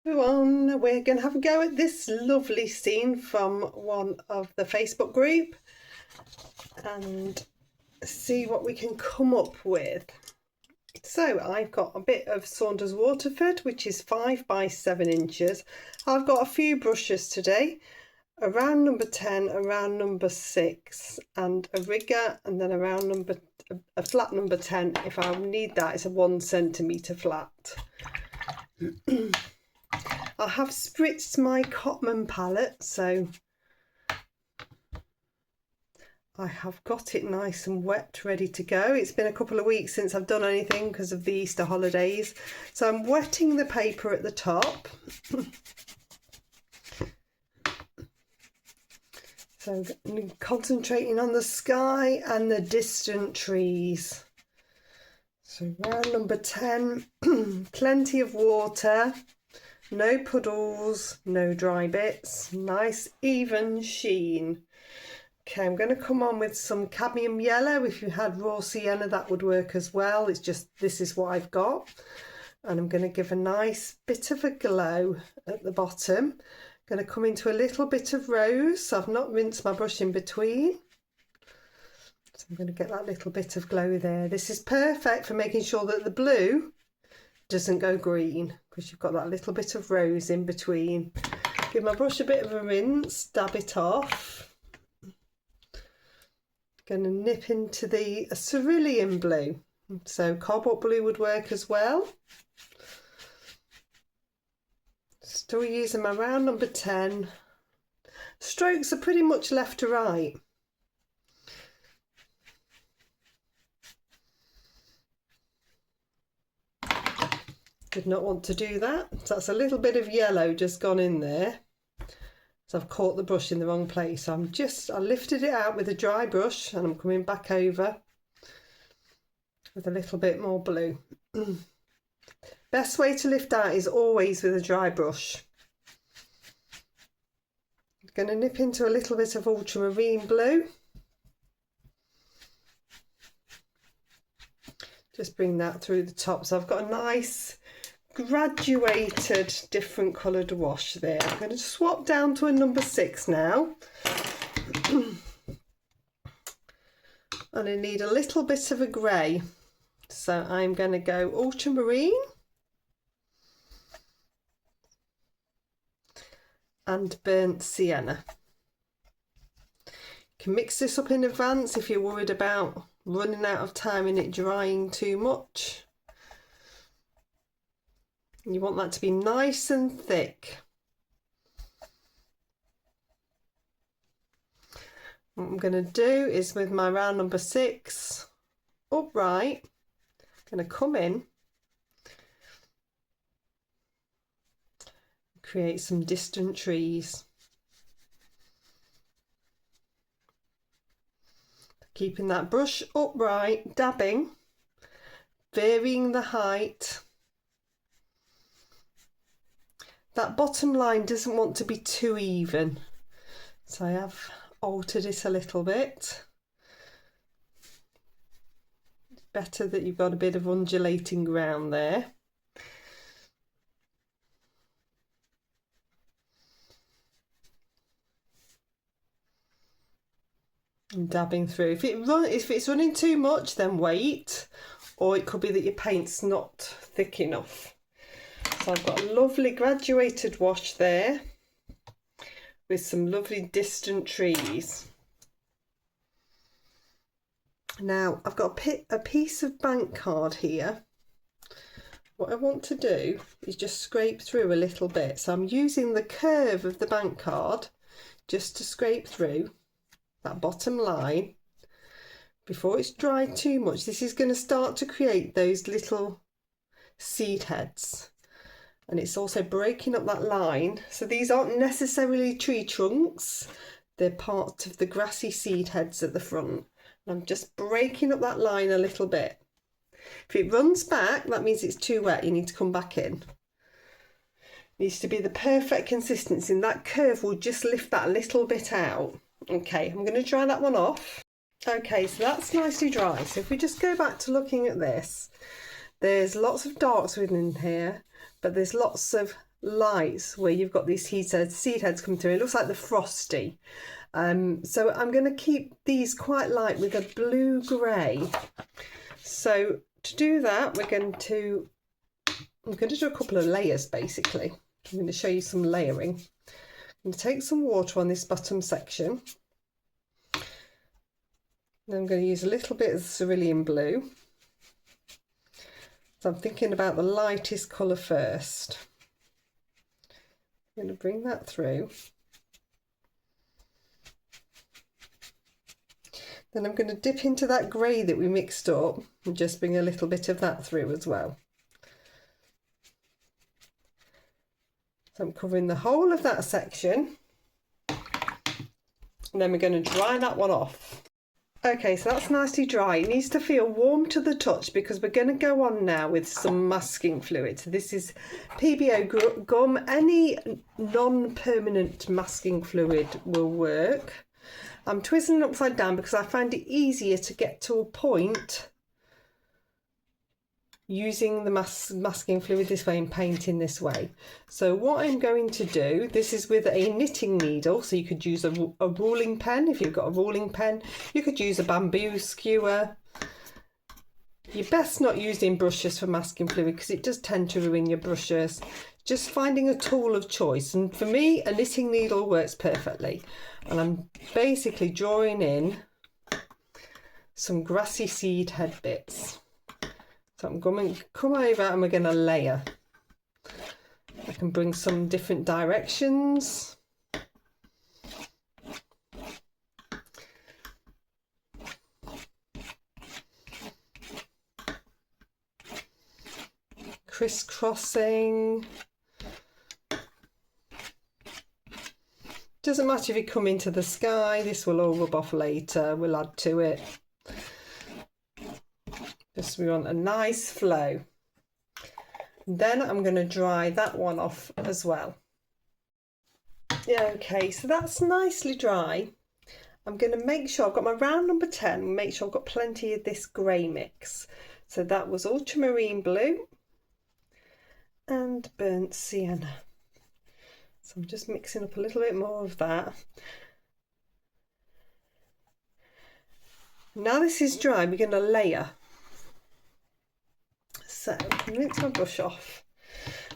Everyone, we're going to have a go at this lovely scene from one of the Facebook group and see what we can come up with. So I've got a bit of Saunders Waterford, which is 5 by 7 inches. I've got a few brushes today, a round number 10, a round number 6 and a rigger, and then a flat number 10. If I need that, it's a 1 centimetre flat. I have spritzed my Cotman palette, so I have got it nice and wet, ready to go. It's been a couple of weeks since I've done anything because of the Easter holidays. So I'm wetting the paper at the top. So concentrating on the sky and the distant trees. So round number 10, plenty of water. No puddles, no dry bits, nice even sheen. Okay, I'm going to come on with some cadmium yellow. If you had raw sienna, that would work as well. It's just, this is what I've got. And I'm going to give a nice bit of a glow at the bottom. I'm going to come into a little bit of rose. So I've not rinsed my brush in between. So I'm going to get that little bit of glow there. This is perfect for making sure that the blue doesn't go green, because you've got that little bit of rose in between. Give my brush a bit of a rinse, dab it off. Going to nip into the cerulean blue, so cobalt blue would work as well. Still using my round number 10. Strokes are pretty much left to right. Did not want to do that, so that's a little bit of yellow just gone in there. So I've caught the brush in the wrong place. So I lifted it out with a dry brush and I'm coming back over with a little bit more blue. Best way to lift out is always with a dry brush. I'm going to nip into a little bit of ultramarine blue. Just bring that through the top. So I've got a nice graduated different coloured wash there. I'm going to swap down to a number 6 now. And I need a little bit of a grey. So I'm going to go ultramarine and burnt sienna. You can mix this up in advance if you're worried about running out of time and it drying too much. You want that to be nice and thick. What I'm going to do is, with my round number 6 upright, I'm going to come in, create some distant trees. Keeping that brush upright, dabbing, varying the height. That bottom line doesn't want to be too even, so I have altered it a little bit. It's better that you've got a bit of undulating ground there. And dabbing through. If it's running too much, then wait, or it could be that your paint's not thick enough. So I've got a lovely graduated wash there with some lovely distant trees. Now I've got a piece of bank card here. What I want to do is just scrape through a little bit. So I'm using the curve of the bank card just to scrape through that bottom line before it's dried too much. This is going to start to create those little seed heads. And it's also breaking up that line. So these aren't necessarily tree trunks. They're part of the grassy seed heads at the front. And I'm just breaking up that line a little bit. If it runs back, that means it's too wet. You need to come back in. It needs to be the perfect consistency. And that curve will just lift that a little bit out. Okay, I'm going to dry that one off. Okay, so that's nicely dry. So if we just go back to looking at this, there's lots of darks within here, but there's lots of lights where you've got these seed heads come through. It looks like the Frosty. So I'm going to keep these quite light with a blue-grey. So to do that, I'm going to do a couple of layers basically. I'm going to show you some layering. I'm going to take some water on this bottom section. Then I'm going to use a little bit of cerulean blue. So I'm thinking about the lightest colour first. I'm going to bring that through. Then I'm going to dip into that grey that we mixed up and just bring a little bit of that through as well. So I'm covering the whole of that section. And then we're going to dry that one off. Okay, so that's nicely dry. It needs to feel warm to the touch because we're going to go on now with some masking fluid. So this is PBO gum. Any non-permanent masking fluid will work. I'm twisting it upside down because I find it easier to get to a point using the masking fluid this way and painting this way. So what I'm going to do, this is with a knitting needle, so you could use a ruling pen if you've got a ruling pen. You could use a bamboo skewer. You're best not using brushes for masking fluid because it does tend to ruin your brushes. Just finding a tool of choice, and for me a knitting needle works perfectly. And I'm basically drawing in some grassy seed head bits. So I'm going to come over and we're going to layer. I can bring some different directions. Crisscrossing. Doesn't matter if you come into the sky, this will all rub off later, we'll add to it. Just we want a nice flow. Then I'm going to dry that one off as well. Yeah, okay, so that's nicely dry. I'm going to make sure I've got my round number 10, make sure I've got plenty of this grey mix. So that was ultramarine blue and burnt sienna. So I'm just mixing up a little bit more of that. Now this is dry, we're going to layer. So I'm rinse my brush off.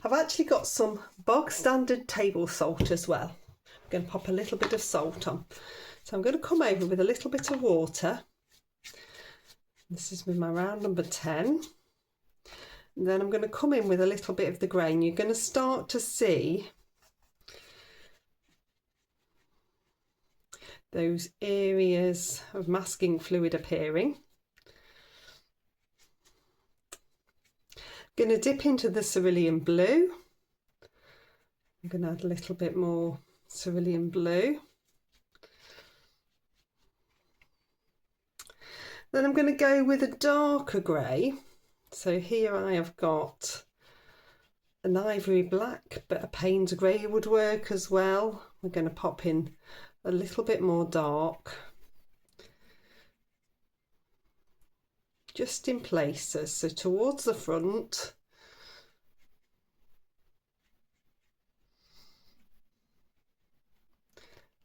I've actually got some bog standard table salt as well. I'm going to pop a little bit of salt on. So I'm going to come over with a little bit of water. This is with my round number 10. And then I'm going to come in with a little bit of the grey, and you're going to start to see those areas of masking fluid appearing. I'm going to dip into the cerulean blue. I'm going to add a little bit more cerulean blue. Then I'm going to go with a darker grey. So here I have got an ivory black, but a Payne's grey would work as well. We're going to pop in a little bit more dark. Just in places, so towards the front.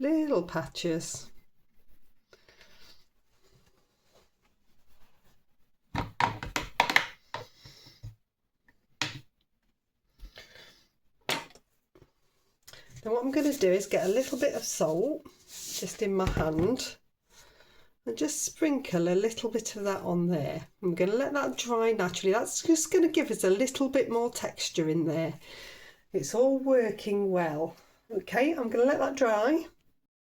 Little patches. Then what I'm going to do is get a little bit of salt just in my hand and just sprinkle a little bit of that on there. I'm going to let that dry naturally. That's just going to give us a little bit more texture in there. It's all working well. Okay, I'm going to let that dry.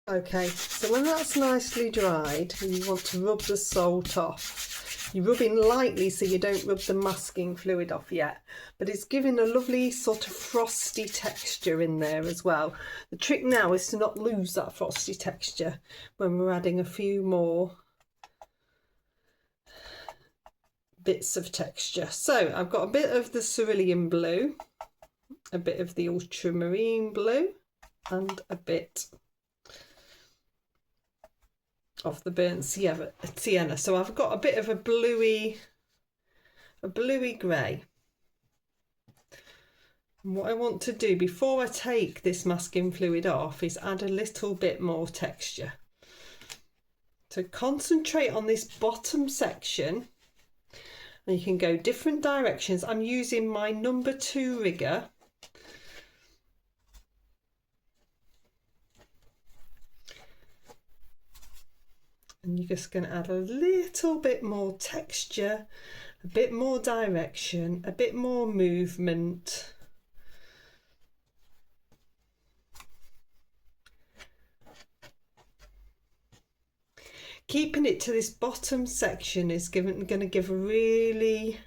Okay, so when that's nicely dried, you want to rub the salt off. You're rubbing lightly so you don't rub the masking fluid off yet, but it's giving a lovely sort of frosty texture in there as well. The trick now is to not lose that frosty texture when we're adding a few more bits of texture. So I've got a bit of the cerulean blue, a bit of the ultramarine blue, and a bit of the burnt sienna. So I've got a bit of a bluey grey. And what I want to do before I take this masking fluid off is add a little bit more texture. So concentrate on this bottom section, and you can go different directions. I'm using my number 2 rigger. And you're just going to add a little bit more texture, a bit more direction, a bit more movement. Keeping it to this bottom section is going to give a really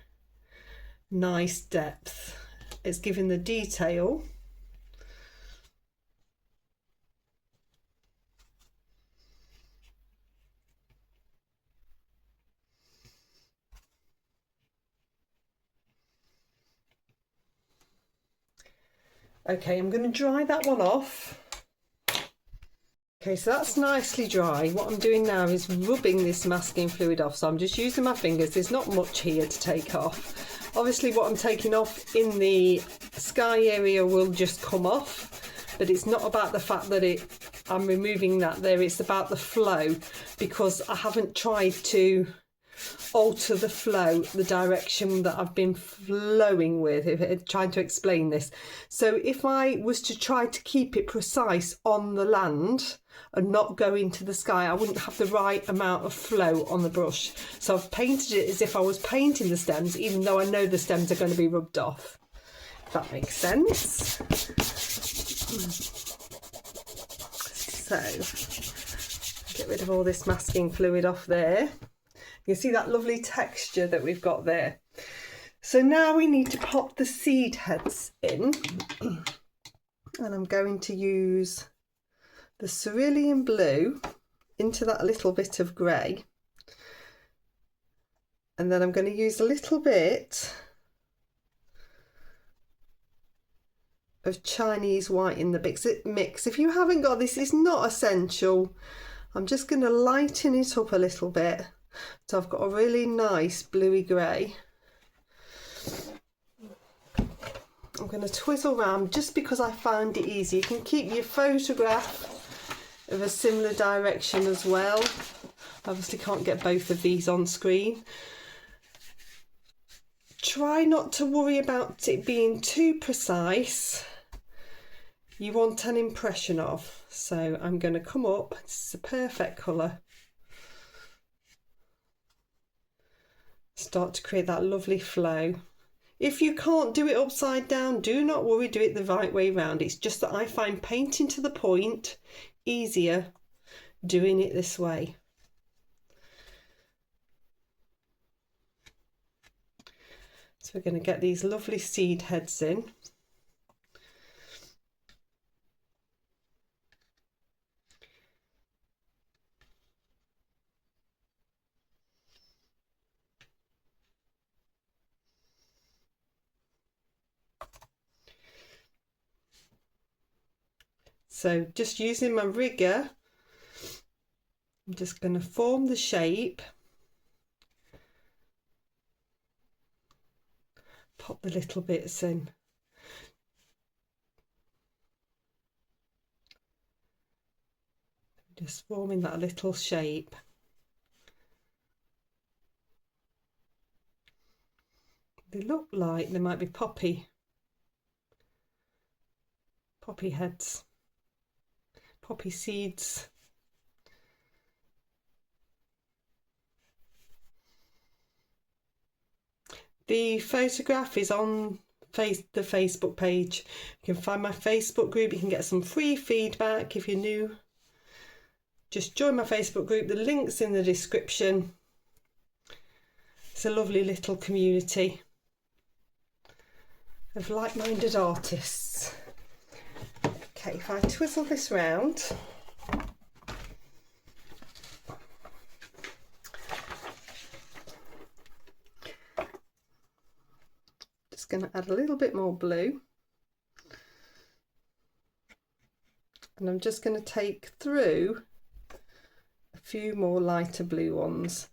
nice depth. It's giving the detail. Okay, I'm going to dry that one off. Okay, so that's nicely dry. What I'm doing now is rubbing this masking fluid off. So I'm just using my fingers. There's not much here to take off. Obviously what I'm taking off in the sky area will just come off, but it's not about the fact that I'm removing that there. It's about the flow, because I haven't tried to alter the flow, the direction that I've been flowing with, trying to explain this. So if I was to try to keep it precise on the land and not go into the sky, I wouldn't have the right amount of flow on the brush. So I've painted it as if I was painting the stems, even though I know the stems are going to be rubbed off. If that makes sense. So get rid of all this masking fluid off there. You see that lovely texture that we've got there. So now we need to pop the seed heads in. And I'm going to use the cerulean blue into that little bit of grey. And then I'm going to use a little bit of Chinese white in the mix. If you haven't got this, it's not essential. I'm just going to lighten it up a little bit. So I've got a really nice bluey grey. I'm going to twizzle around just because I found it easy. You can keep your photograph of a similar direction as well. Obviously can't get both of these on screen. Try not to worry about it being too precise. You want an impression of. So I'm going to come up. This is a perfect colour. Start to create that lovely flow. If you can't do it upside down, do not worry, do it the right way round. It's just that I find painting to the point easier doing it this way. So we're going to get these lovely seed heads in. So just using my rigger, I'm just going to form the shape, pop the little bits in. Just forming that little shape. They look like they might be poppy heads. Poppy seeds. The photograph is on the Facebook page. You can find my Facebook group. You can get some free feedback if you're new. Just join my Facebook group. The link's in the description. It's a lovely little community of like-minded artists. Okay, if I twizzle this round, just going to add a little bit more blue, and I'm just going to take through a few more lighter blue ones.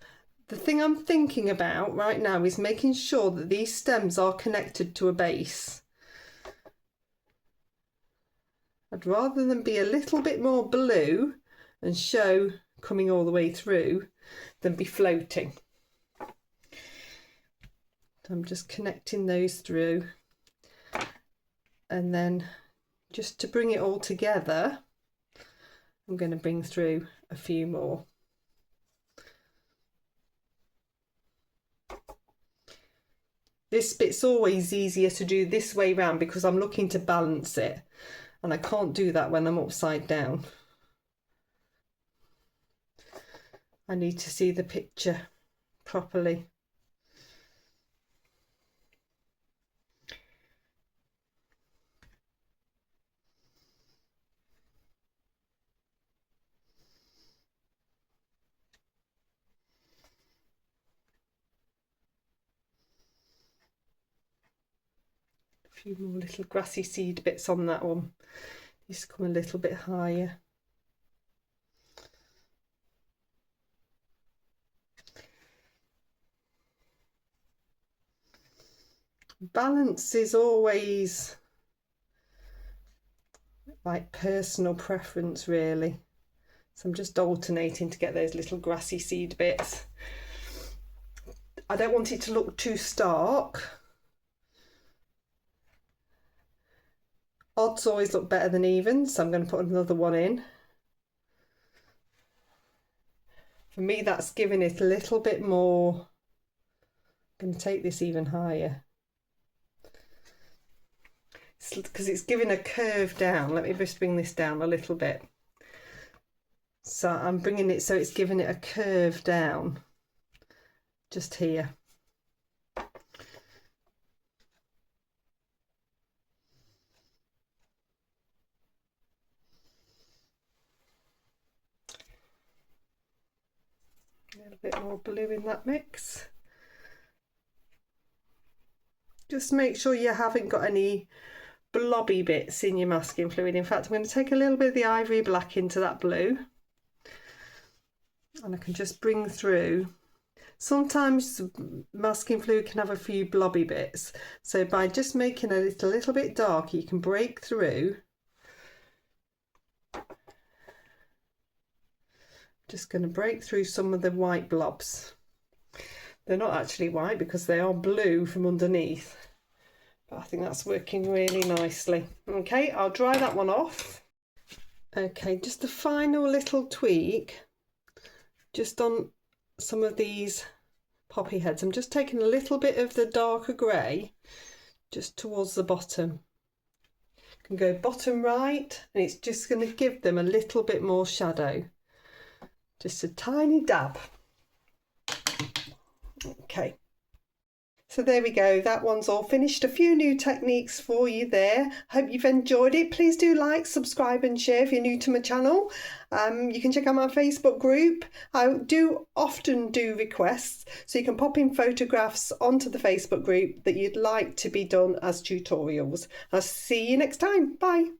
The thing I'm thinking about right now is making sure that these stems are connected to a base. I'd rather them be a little bit more blue and show coming all the way through than be floating. So I'm just connecting those through, and then just to bring it all together, I'm going to bring through a few more. This bit's always easier to do this way round because I'm looking to balance it, and I can't do that when I'm upside down. I need to see the picture properly. A few more little grassy seed bits on that one. Just come a little bit higher. Balance is always like personal preference really. So I'm just alternating to get those little grassy seed bits. I don't want it to look too stark. Odds always look better than evens, so I'm going to put another one in. For me, that's giving it a little bit more. I'm going to take this even higher because it's giving a curve down. Let me just bring this down a little bit. So I'm bringing it so it's giving it a curve down just here. A little bit more blue in that mix. Just make sure you haven't got any blobby bits in your masking fluid. In fact, I'm going to take a little bit of the ivory black into that blue, and I can just bring through. Sometimes masking fluid can have a few blobby bits, so by just making it a little bit darker, you can break through. Just going to break through some of the white blobs. They're not actually white because they are blue from underneath, but I think that's working really nicely. Okay, I'll dry that one off. Okay, just a final little tweak just on some of these poppy heads. I'm just taking a little bit of the darker grey just towards the bottom. You can go bottom right, and it's just going to give them a little bit more shadow. Just a tiny dab. Okay, so there we go, that one's all finished. A few new techniques for you there. Hope you've enjoyed it. Please do like, subscribe and share if you're new to my channel. You can check out my Facebook group. I do often do requests, so you can pop in photographs onto the Facebook group that you'd like to be done as tutorials. I'll see you next time. Bye.